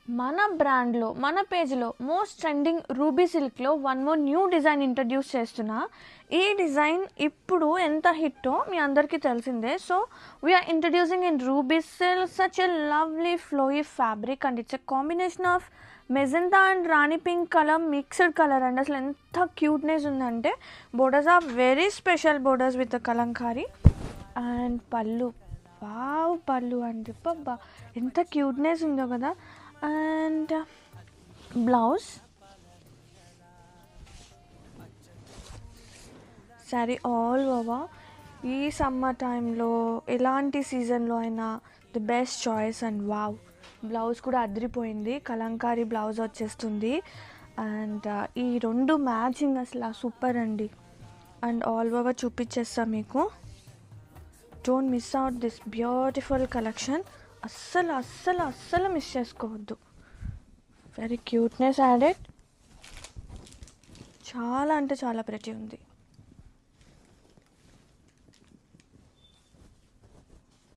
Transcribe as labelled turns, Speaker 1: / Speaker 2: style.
Speaker 1: మన బ్రాండ్లో మన పేజ్లో మోస్ట్ ట్రెండింగ్ రూబీ సిల్క్లో one more new design introduce చేస్తున్నా. ఈ డిజైన్ ఇప్పుడు ఎంత హిట్టో మీ అందరికీ తెలిసిందే. So we are introducing in ruby silk such a lovely flowy fabric and it's a combination of magenta and rani pink colour mixed colour and అసలు ఎంత క్యూట్నెస్ ఉందంటే borders are very special borders with kalamkari and పళ్ళు wow పళ్ళు అండి పబ్బా ఎంత cuteness ఉందో కదా. And blouse sari all over ఈ సమ్మర్ టైంలో ఎలాంటి సీజన్లో అయినా the best choice. And wow blouse కూడా అదిరిపోయింది, కలంకారీ బ్లౌజ్ వచ్చేస్తుంది. అండ్ ఈ రెండు మ్యాచింగ్ అసలు సూపర్ అండి. అండ్ ఆల్ ఓవర్ చూపించేస్తా మీకు. Don't miss out this beautiful collection. అస్సలు అస్సలు అస్సలు మిస్ చేసుకోవద్దు. వెరీ క్యూట్నెస్ యాడెడ్, చాలా అంటే చాలా ప్రెటీ ఉంది.